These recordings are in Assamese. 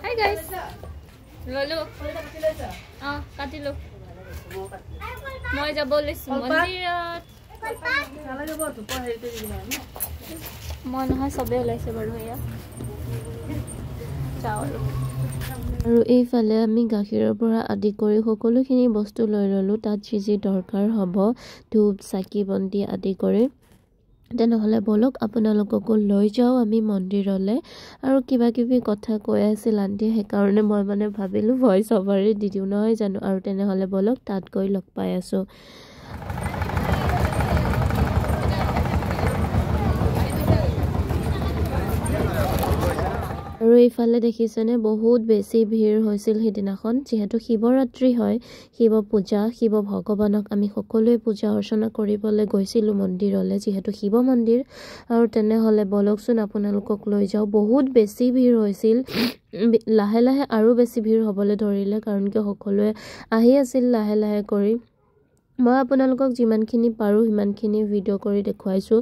Hi guys. Lolo. Katilo. Moi যাব লৈছো মন্দিৰত। মই নহয় সবে ওলাইছে বাৰু এয়া। যাও আৰু এইফালে আমি গাখীৰৰ পৰা আদি কৰি সকলোখিনি বস্তু লৈ ললো তাত যি দৰকাৰ হ'ব ধূপ চাকি বন্তি আদি কৰি তেনেহলে বলক আপোনালোককো লৈ যাও আমি মন্দিৰলৈ আৰু কিবা কিবি কথা কৈ আছিল আন্টি সেইকাৰণে মই মানে ভাবিলো ভইচ ওভাৰে দি দিও নহয় জানো আৰু তেনেহলে বলক তাত গৈ লগ পাই আছো আৰু এইফালে দেখিছেনে বহুত বেছি ভিৰ হৈছিল হিদিনাখন যেহেতু শিৱৰাত্ৰি হয় শিৱ পূজা শিৱ ভগৱানক আমি সকলোৱে পূজা অৰ্চনা কৰিবলৈ গৈছিলো মন্দিৰলৈ যেহেতু শিৱ মন্দিৰ আৰু তেনেহলে বলকচোন আপোনালোকক লৈ যাও বহুত বেছি ভিৰ হৈছিল লাহে লাহে আৰু বেছি ভিৰ হ'বলৈ ধৰিলে কাৰণ কি সকলোৱে আহি আছিল লাহে লাহে কৰি মই আপোনালোকক যিমানখিনি পাৰো হিমানখিনি ভিডিও কৰি দেখুৱাইছো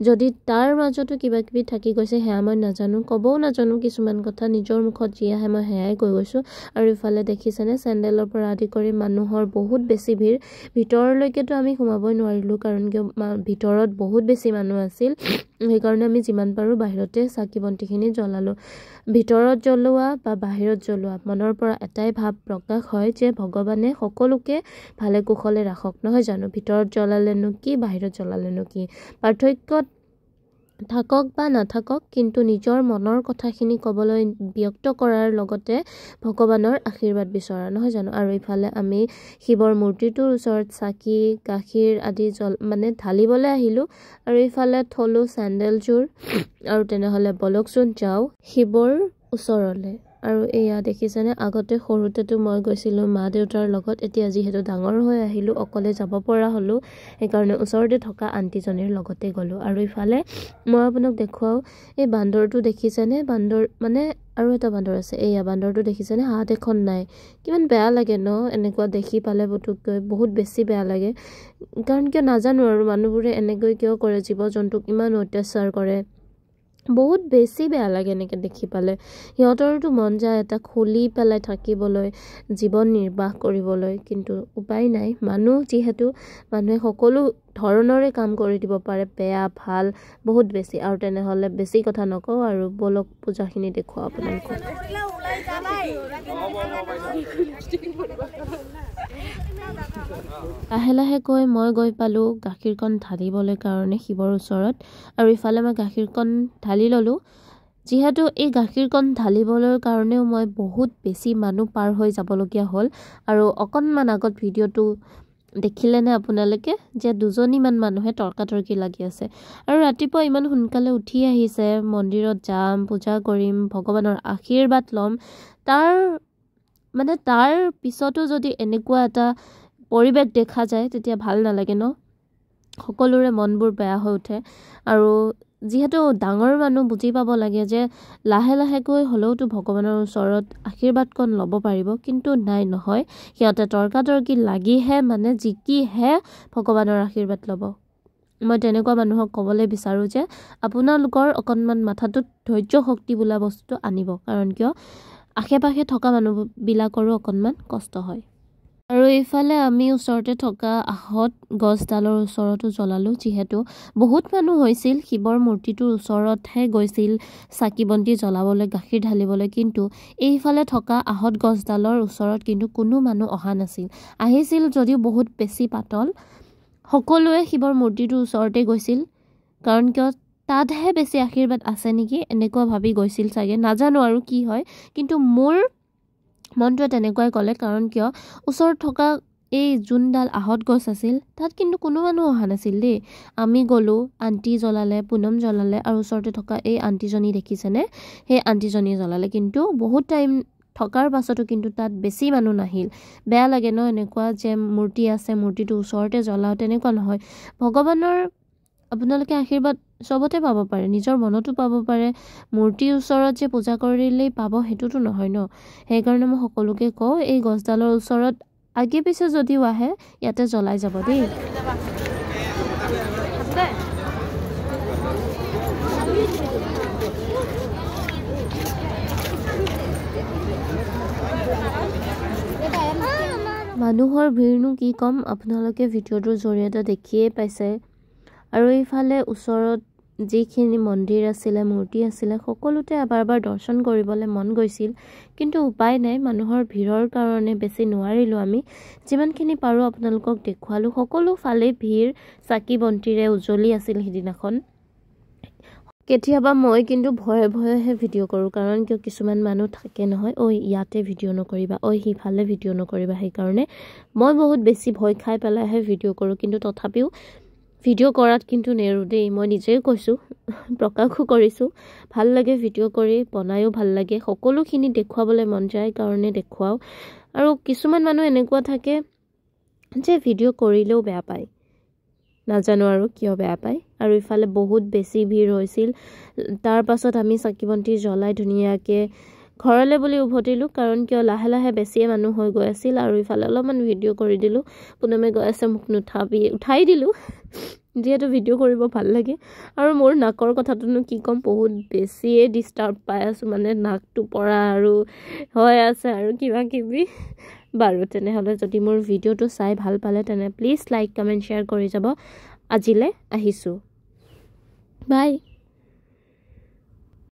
যদি তাৰ মাজতো কিবা কিবি থাকি গৈছে হেয়া মই নাজানো কবও নাজানো কিছুমান কথা নিজৰ মুখত যি আহে মই হেয়াই কৈ গৈছো আৰু ইফালে দেখিছেনে চেন্ডেলৰ পৰা আদি কৰি মানুহৰ বহুত বেছি ভিৰ ভিতৰলৈকেতো আমি সোমাবই নোৱাৰিলো কাৰণ কি ভিতৰত বহুত বেছি মানুহ আছিল সেইকাৰণে আমি যিমান পাৰো বাহিৰতে চাকি বন্তিখিনি জ্বলালো ভিতৰত জ্বলোৱা বা বাহিৰত জ্বলোৱা মনৰ পৰা এটাই ভাৱ প্ৰকাশ হয় যে ভগৱানে সকলোকে ভালে কুশলে ৰাখক নহয় জানো ভিতৰত জ্বলালেনো কি বাহিৰত জ্বলালেনো কি পাৰ্থক্যত থাকক বা নাথাকক কিন্তু নিজৰ মনৰ কথাখিনি কবলৈ ব্যক্ত কৰাৰ লগতে ভগৱানৰ আশীৰ্বাদ বিচৰা নহয় জানো আৰু ইফালে আমি শিৱৰ মূৰ্তিটোৰ ওচৰত চাকি গাখীৰ আদি মানে ঢালিবলৈ আহিলো আৰু ইফালে থলো চেন্ডেলযোৰ আৰু তেনেহলে বলকচোন যাও শিৱৰ ওচৰলৈ আৰু এয়া দেখিছেনে আগতে সৰুতেতো মই গৈছিলো মা দেউতাৰ লগত এতিয়া যিহেতু ডাঙৰ হৈ আহিলো অকলে যাব পৰা হলো সেইকাৰণে ওচৰতে থকা আন্টিজনীৰ লগতে গলো আৰু ইফালে মই আপোনাক দেখুৱাও এই বান্দৰটো দেখিছেনে বান্দৰ মানে আৰু এটা বান্দৰ আছে এয়া বান্দৰটো দেখিছেনে হাত এখন নাই কিমান বেয়া লাগে ন এনেকুৱা দেখি পালে বটুকৈ বহুত বেছি বেয়া লাগে কাৰণ কিয় নাজানো আৰু মানুহবোৰে এনেকৈ কিয় কৰে জীৱ জন্তুক ইমান অত্যাচাৰ কৰে বহুত বেছি বেয়া লাগে এনেকে দেখি পালে সিহঁতৰটো মন যায় এটা খুলি পেলাই থাকিবলৈ জীৱন নিৰ্বাহ কৰিবলৈ কিন্তু উপায় নাই মানুহ যিহেতু মানুহে সকলো ধৰণৰে কাম কৰি দিব পাৰে বেয়া ভাল বহুত বেছি আৰু তেনেহলে বেছি কথা নকওঁ আৰু বলক পূজাখিনি দেখুৱা আপোনালোকক লাহে লাহে কৈ মই গৈ পালো গাখীৰকণ ঢালিবলৈ কাৰণে শিৱৰ ওচৰত আৰু ইফালে মই গাখীৰকণ ঢালি ললো যিহেতু এই গাখীৰকণ ঢালিবলৈ কাৰণেও মই বহুত বেছি মানুহ পাৰ হৈ যাবলগীয়া হ'ল আৰু অকণমান আগত ভিডিঅ'টো দেখিলে নে আপোনালোকে যে দুজনীমান মানুহে তৰ্কাতৰ্কি লাগি আছে আৰু ৰাতিপুৱা ইমান সোনকালে উঠি আহিছে মন্দিৰত যাম পূজা কৰিম ভগৱানৰ আশীৰ্বাদ ল'ম তাৰ পিছতো যদি এনেকুৱা এটা পৰিৱেশ দেখা যায় তেতিয়া ভাল নালাগে ন সকলোৰে মনবোৰ বেয়া হৈ উঠে আৰু যিহেতু ডাঙৰ মানুহ বুজি পাব লাগে যে লাহে লাহেকৈ হলেওতো ভগৱানৰ ওচৰত আশীৰ্বাদকণ ল'ব পাৰিব কিন্তু নাই নহয় সিহঁতে তৰ্কাতৰ্কি লাগিহে মানে জিকিহে ভগৱানৰ আশীৰ্বাদ ল'ব মই তেনেকুৱা মানুহক ক'বলৈ বিচাৰো যে আপোনালোকৰ অকণমান মাথাটোত ধৈৰ্য শক্তি বোলা বস্তুটো আনিব কাৰণ কিয় আশে-পাশে থকা মানুহবিলাকৰো অকণমান কষ্ট হয় আৰু এইফালে আমি ওচৰতে থকা আহত গছডালৰ ওচৰতো জ্বলালো যিহেতু বহুত মানুহ হৈছিল শিৱৰ মূৰ্তিটোৰ ওচৰতহে গৈছিল চাকি বন্তি জ্বলাবলৈ গাখীৰ ঢালিবলৈ কিন্তু এইফালে থকা আহত গছডালৰ ওচৰত কিন্তু কোনো মানুহ অহা নাছিল আহিছিল যদিও বহুত বেছি পাতল সকলোৱে শিৱৰ মূৰ্তিটোৰ ওচৰতে গৈছিল কাৰণ কিয় তাতহে বেছি আশীৰ্বাদ আছে নেকি এনেকুৱা ভাবি গৈছিল চাগে নাজানো আৰু কি হয় কিন্তু মোৰ মনটোৱে তেনেকুৱাই ক'লে কাৰণ কিয় ওচৰত থকা এই যোনডাল আহত গছ আছিল তাত কিন্তু কোনো মানুহ অহা নাছিল দেই আমি গ'লো আন্টি জ্বলালে পুনম জ্বলালে আৰু ওচৰতে থকা এই আন্টিজনী দেখিছেনে সেই আন্টিজনী জ্বলালে কিন্তু বহুত টাইম থকাৰ পাছতো কিন্তু তাত বেছি মানুহ নাহিল বেয়া লাগে ন এনেকুৱা যে মূৰ্তি আছে মূৰ্তিটো ওচৰতে জ্বলাও তেনেকুৱা নহয় ভগৱানৰ আপোনালোকে আশীৰ্বাদ সবতে পাব পাৰে নিজৰ মনতো পাব পাৰে মূৰ্তিৰ ওচৰত যে পূজা কৰিলেই পাব হেতুটো নহয় ন সেইকাৰণে মই সকলোকে কওঁ এই গছডালৰ ওচৰত আগে পিছে যদিও আহে ইয়াতে জ্বলাই যাব দেই মানুহৰ ভিৰনো কি কম আপোনালোকে ভিডিঅ'টোৰ জৰিয়তে দেখিয়ে পাইছে আৰু এইফালে ওচৰত যিখিনি মন্দিৰ আছিলে মূৰ্তি আছিলে সকলোতে এবাৰ দৰ্শন কৰিবলৈ মন গৈছিল কিন্তু উপায় নাই মানুহৰ ভিৰৰ কাৰণে বেছি নোৱাৰিলো আমি যিমানখিনি পাৰো আপোনালোকক দেখুৱালো সকলো ফালে ভিৰ চাকি বন্তিৰে উজ্বলি আছিল হিদিনাখন কেতিয়াবা মই কিন্তু ভয়ে ভিডিঅ' কৰো কাৰণ কিয় কিছুমান মানুহ থাকে নহয় ঐ ইয়াতে ভিডিঅ' নকৰিবা ঐ হিফালে ভিডিঅ' নকৰিবা সেই কাৰণে মই বহুত বেছি ভয় খাই পেলাইহে ভিডিঅ' কৰো কিন্তু তথাপিও ভিডিঅ' কৰাত কিন্তু নেৰো দেই মই নিজেই কৈছো প্ৰকাশও কৰিছো ভাল লাগে ভিডিঅ' কৰি বনায়ও ভাল লাগে সকলোখিনি দেখুৱাবলৈ মন যায় কাৰণে দেখুৱাও আৰু কিছুমান মানুহ এনেকুৱা থাকে যে ভিডিঅ' কৰিলেও বেয়া পায় নাজানো আৰু কিয় বেয়া পায় আৰু ইফালে বহুত বেছি ভিৰ হৈছিল তাৰ পাছত আমি চাকি বন্তি জ্বলাই ধুনীয়াকে ঘৰলে বুলি উভতিলো কাৰণ কিয় লাহে লাহে বেছিয়ে মানুহ হৈ গৈ আছিল আৰু ইফালে অলপমান ভিডিঅ' কৰি দিলো পুনমে গৈ আছে মোক নুঠাবি উঠাই দিলো যেহেতু ভিডিঅ' কৰিব ভাল লাগে আৰু মোৰ নাকৰ কথাটোনো কি কম বহুত বেছিয়ে ডিস্টাৰ্ব পাই আছো মানে নাকটো পৰা আৰু হৈ আছে আৰু কিবা কিবি বাৰু তেনেহলে যদি মোৰ ভিডিঅ'টো চাই ভাল পালে তেনে প্লিজ লাইক কমেন্ট শেয়াৰ কৰি যাব আজিলে আহিছো বাই